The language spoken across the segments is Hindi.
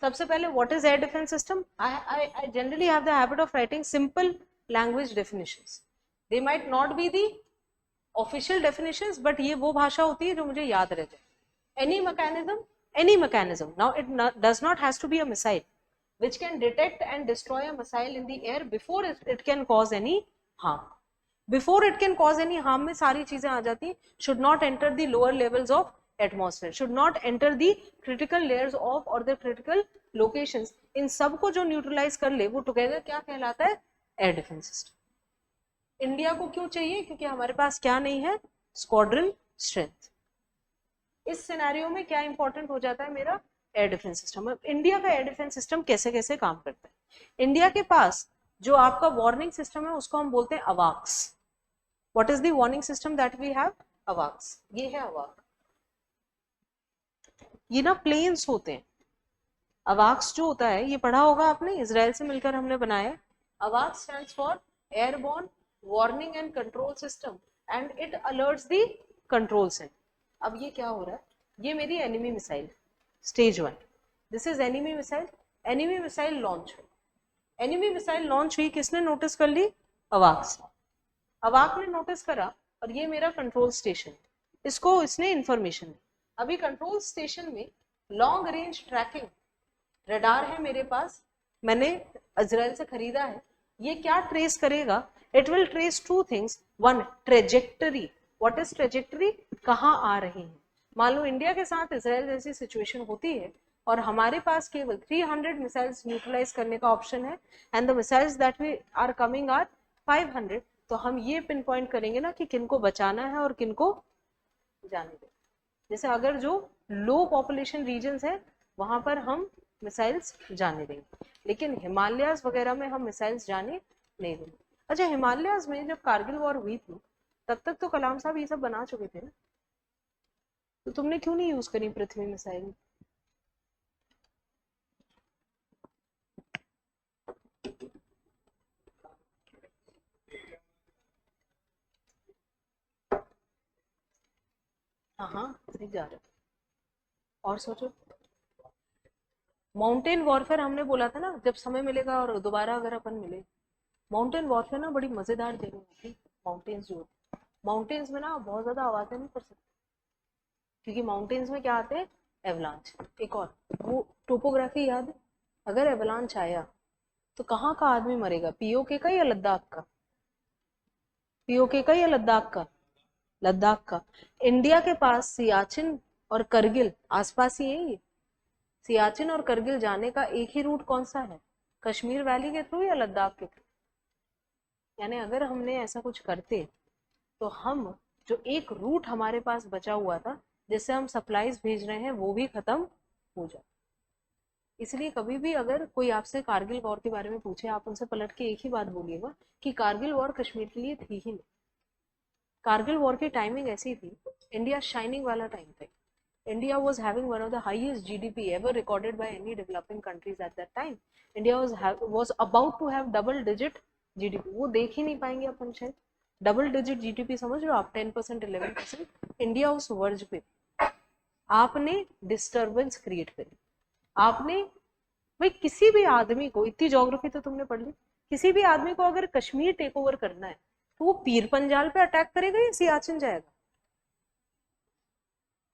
सबसे पहले what is air defence system? I generally have the habit of writing simple language definitions. They might not be the official definitions, but ये वो भाषा होती है जो मुझे याद रह जाए. any mechanism, now it does not has to be a missile which can detect and destroy a missile in the air before it can cause any harm. Before it can cause any harm में सारी चीजें आ जाती. should not enter the lower levels of atmosphere, should not enter the critical layers of or the critical locations. इन सब को जो न्यूट्रलाइज कर ले वो टुगेदर क्या कहलाता है? Air defence system. इंडिया को क्यों चाहिए? क्योंकि हमारे पास क्या नहीं है? Squadron strength. इस सिनेरियो में क्या इंपॉर्टेंट हो जाता है मेरा? Air defence system. इंडिया का एयर डिफेंस सिस्टम कैसे कैसे काम करता है? इंडिया के पास जो आपका वार्निंग सिस्टम है उसको हम बोलते हैं अवाक्स. What is the warning system that we have? अवाक्स. ये है अवाक. ये ना प्लेन्स होते हैं. अवाक्स जो होता है ये पढ़ा होगा आपने, इजराइल से मिलकर हमने बनाया. अवाक stands for airborne warning and control system and it alerts the control centre. अब ये क्या हो रहा है? ये मेरी enemy missile stage 1. This is enemy missile. Enemy missile launch हुई. एनिमी मिसाइल लॉन्च हुई, किसने नोटिस कर ली? अवाक से. अवाक ने नोटिस करा और ये मेरा कंट्रोल स्टेशन, इसको इसने इंफॉर्मेशन दी. अभी कंट्रोल स्टेशन में लॉन्ग रेंज ट्रैकिंग रडार है मेरे पास, मैंने इजराइल से खरीदा है. ये क्या ट्रेस करेगा? It will trace 2 things. 1 trajectory. What is trajectory? कहाँ आ रही है. मान लो इंडिया के साथ इजराइल जैसी सिचुएशन होती है और हमारे पास केवल 300 मिसाइल्स न्यूट्रलाइज करने का ऑप्शन है and the missiles that we are coming are 500. तो हम ये पिन पॉइंट करेंगे ना कि किनको बचाना है और किनको जाने दें. जैसे अगर जो लो पॉपुलेशन रीजन्स है वहां पर हम मिसाइल्स जाने देंगे, लेकिन हिमालयाज वगैरह में हम मिसाइल्स जाने नहीं देंगे. अच्छा, हिमालयाज में जब कारगिल वॉर हुई थी तब तक तो कलाम साहब ये सब बना चुके थे ना, तो तुमने क्यों नहीं यूज करी पृथ्वी मिसाइल? हाँ सही जा रहा है. और सोचो, माउंटेन वॉरफेयर हमने बोला था ना, जब समय मिलेगा और दोबारा अगर अपन मिले. माउंटेन वॉरफेयर ना बड़ी मजेदार जगह होती. माउंटेन्स जो माउंटेन्स में ना बहुत ज्यादा आवाजें नहीं कर सकते क्योंकि माउंटेन्स में क्या आते हैं? एवलांच. एक और वो टोपोग्राफी याद है? अगर एवलांच आया तो कहाँ का आदमी मरेगा? पीओके का या लद्दाख का? पीओके का या लद्दाख का? लद्दाख का. इंडिया के पास सियाचिन और करगिल आसपास ही है. ये सियाचिन और करगिल जाने का एक ही रूट कौन सा है? कश्मीर वैली के थ्रू या लद्दाख के थ्रू? यानी अगर हमने ऐसा कुछ करते तो हम जो एक रूट हमारे पास बचा हुआ था जिससे हम सप्लाईज भेज रहे हैं वो भी खत्म हो जाए. इसलिए कभी भी अगर कोई आपसे कारगिल वॉर के बारे में पूछे आप उनसे पलट के एक ही बात बोलिएगा कि कारगिल वॉर कश्मीर के लिए थी ही नहीं. कारगिल वॉर की टाइमिंग ऐसी थी, इंडिया शाइनिंग वाला टाइम था. India was having one of the highest GDP ever recorded by any developing countries at that time. India was about to have double digit GDP. वो देख ही नहीं पाएंगे अपन शायद. डबल डिजिट जीडीपी समझ लो आप, 10% 11%. इंडिया उस वर्ज पे. आपने डिस्टर्बेंस क्रिएट करी. आपने भाई किसी भी आदमी को, इतनी ज्योग्राफी तो तुमने पढ़ ली, किसी भी आदमी को अगर कश्मीर टेक ओवर करना है तो वो पीर पंजाल पे अटैक करेगा या सियाचिन जाएगा?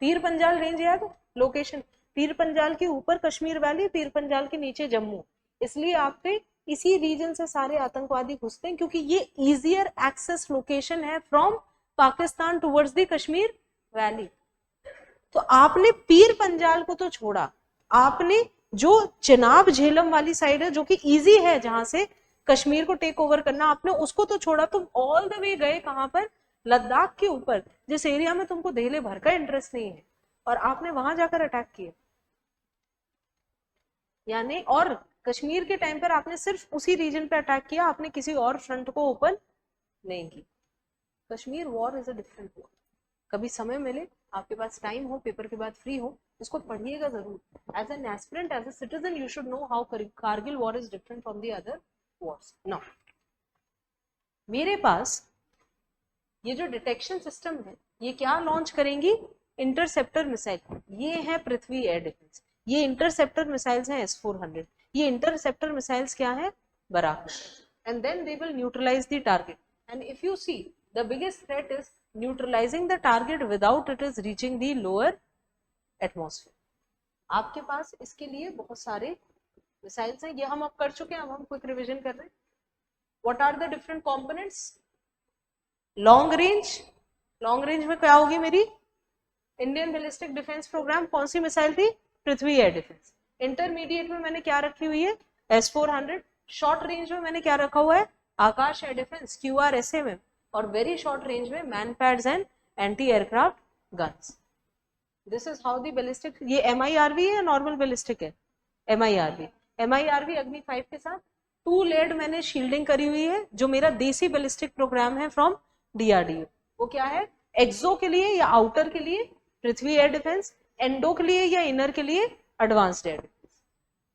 पीर पंजाल रेंज याद है? लोकेशन पीर पंजाल के ऊपर कश्मीर वैली, पीर पंजाल के नीचे जम्मू. इसलिए आपके इसी रीजन से सारे आतंकवादी घुसते हैं क्योंकि ये इजियर एक्सेस लोकेशन है from Pakistan towards the Kashmir valley. तो आपने पीर पंजाल को तो छोड़ा, आपने जो चिनाब झेलम वाली साइड है जो कि इजी है जहां से कश्मीर को टेक ओवर करना, आपने उसको तो छोड़ा. तुम ऑल द वे गए कहां पर? लद्दाख के ऊपर, जिस एरिया में तुमको देहले भर का इंटरेस्ट नहीं है, और आपने वहां जाकर अटैक किया. यानी और कश्मीर के टाइम पर आपने सिर्फ उसी रीजन पे अटैक किया, आपने किसी और फ्रंट को ओपन नहीं की. Kashmir war is a different war. कभी समय मिले, आपके पास टाइम हो, पेपर के बाद फ्री हो, इसको पढ़िएगा जरूर. As an aspirant, as a citizen, you should know how Kargil war is different from the other wars. Now मेरे पास ये जो डिटेक्शन सिस्टम है ये क्या लॉन्च करेंगी? Interceptor missile. ये है पृथ्वी एयर डिफेंस. ये इंटरसेप्टर मिसाइल्स हैं S-400, ये इंटरसेप्टर मिसाइल्स क्या है, Barak, and then they will neutralise the target, and if you see the biggest threat is neutralising the target without it is reaching the lower atmosphere. आपके पास इसके लिए बहुत सारे मिसाइल्स हैं, ये हम अब कर चुके हैं, अब हम क्विक रिवीजन कर रहे हैं। What are the different components? Long range में क्या होगी मेरी, इंडियन बैलिस्टिक डिफेंस प्रोग्राम, कौन सी मिसाइल थी, पृथ्वी एयर डिफेंस। इंटरमीडिएट में मैंने क्या रखी हुई है, S-400। शॉर्ट रेंज में मैंने क्या रखा हुआ है, आकाश एयर डिफेंस, QRSAM, और वेरी शॉर्ट रेंज में man pads and anti aircraft guns. This is how the ballistic, ये MIRV है या नॉर्मल बैलिस्टिक है, MIRV अग्नि 5 के साथ 2 लेड मैंने शील्डिंग करी हुई है, जो मेरा देसी बैलिस्टिक प्रोग्राम है फ्रॉम DRDO। वो क्या है, एक्सो के लिए या आउटर के लिए पृथ्वी एयर डिफेंस, एंडो के लिए या इनर के लिए एडवांस्ड एयर डिफेंस।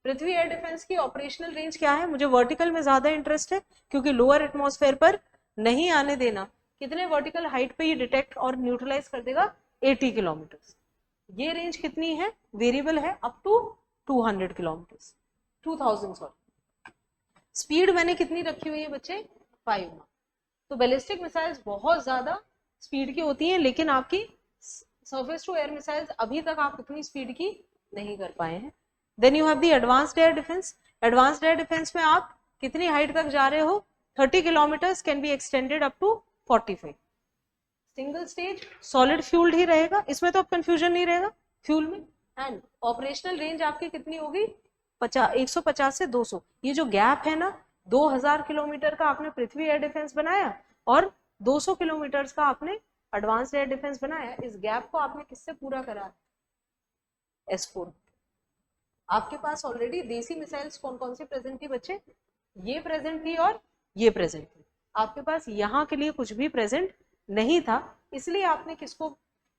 पृथ्वी एयर डिफेंस की ऑपरेशनल रेंज क्या है, मुझे वर्टिकल में ज्यादा इंटरेस्ट है क्योंकि लोअर एटमॉस्फेयर पर नहीं आने देना। कितने वर्टिकल हाइट पे ये डिटेक्ट और न्यूट्रलाइज कर देगा, 80 किलोमीटर। ये रेंज कितनी है, वेरिएबल है, up to 200 kilometre, 2000 sorry. Speed मैंने कितनी रखी हुई है बच्चे, 5 मार्क। तो बैलिस्टिक मिसाइल्स बहुत ज्यादा स्पीड की होती हैं, लेकिन आपकी सरफेस टू एयर मिसाइल्स अभी तक आप इतनी स्पीड की नहीं कर पाए हैं। Then you have the advanced air defence. Advanced air defence में आप कितनी हाइट तक जा रहे हो, 30 kilometre can be extended up to 45। Single stage solid fuelled ही रहेगा, इसमें तो अब कंफ्यूजन नहीं रहेगा फ्यूल में। एंड ऑपरेशनल रेंज आपकी कितनी होगी, 150 से 200। ये जो गैप है ना, 2000 किलोमीटर का आपने पृथ्वी एयर डिफेंस बनाया और 200 किलोमीटर का आपने एडवांस एयर डिफेंस बनाया, इस गैप को आपने किससे पूरा करा, S-4। आपके पास ऑलरेडी देसी मिसाइल्स कौन कौन सी प्रेजेंट थी बच्चे, ये प्रेजेंट थी और ये प्रेजेंट थी। आपके पास यहाँ के लिए कुछ भी प्रेजेंट नहीं था, इसलिए आपने किसको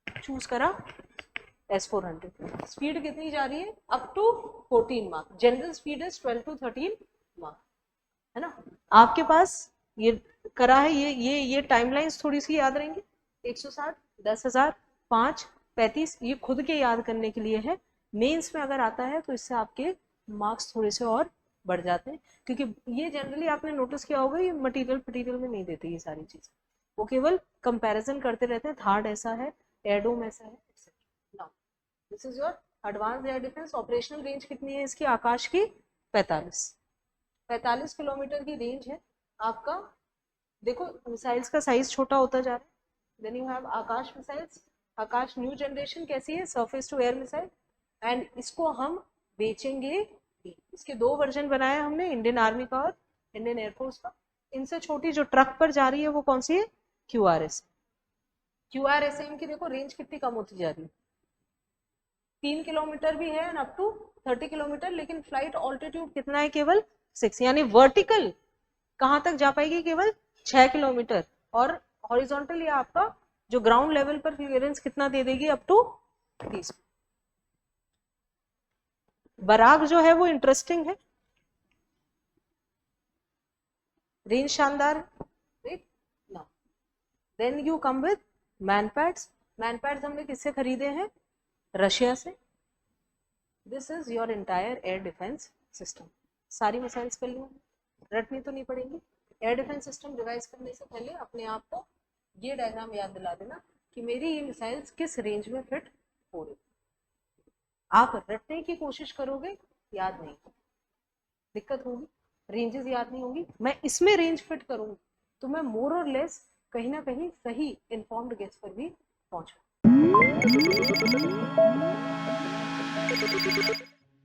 चूज करा, S-400। स्पीड कितनी जा रही है, अप टू 14 मार्क, जनरल स्पीड इज 12 to 13 मार्क, है ना। आपके पास ये करा है, ये टाइमलाइंस थोड़ी सी याद रहेंगी, 160, 10,000, 5, 35, ये खुद के याद करने के लिए है। मेंस में अगर आता है तो इससे आपके मार्क्स थोड़े से और बढ़ जाते हैं, क्योंकि ये जनरली आपने नोटिस किया होगा, ये मटीरियल में नहीं देते ये सारी चीजें, वो केवल कंपैरिजन करते रहते हैं, थार्ड ऐसा है, एयरडोम ऐसा है, etcetera. This is your advance air defence. Operational range कितनी है इसकी, आकाश की 45 किलोमीटर की रेंज है आपका। देखो मिसाइल्स का साइज छोटा होता जा रहा है। Then you have Akash missiles. Akash new generation कैसी है, surface to air missile, and इसको हम बेचेंगे। इसके 2 वर्जन बनाए हमने, इंडियन आर्मी का और इंडियन एयरफोर्स का। इनसे छोटी जो ट्रक पर जा रही है वो कौन सी है, QRSAM की देखो रेंज कितनी कम होती जा रही है, 3 किलोमीटर भी है अप टू 30 किलोमीटर, लेकिन फ्लाइट ऑल्टीट्यूड कितना है, केवल 6, यानी वर्टिकल कहां तक जा पाएगी, केवल 6 किलोमीटर, और हॉरिजॉन्टल या आपका जो ग्राउंड लेवल पर क्लियरेंस कितना दे देगी, अप टू 30। बराक जो है वो इंटरेस्टिंग है, रेंज शानदार, राइट ना। Then you come with MANPADS. MANPADS हमने किससे खरीदे हैं, रशिया से। This is your entire air defence system. सारी मिसाइल्स कर ली, रटनी तो नहीं पड़ेंगी। एयर डिफेंस सिस्टम डिवाइस करने से पहले अपने आप को ये डायग्राम याद दिला देना कि मेरी ये मिसाइल्स किस रेंज में फिट हो रही। आप रटने की कोशिश करोगे, याद नहीं, दिक्कत होगी, रेंजेस याद नहीं होंगी। मैं इसमें रेंज फिट करूंगी तो मैं मोर और लेस कहीं ना कहीं सही इन्फॉर्म्ड गेस पर भी पहुंचूंगा।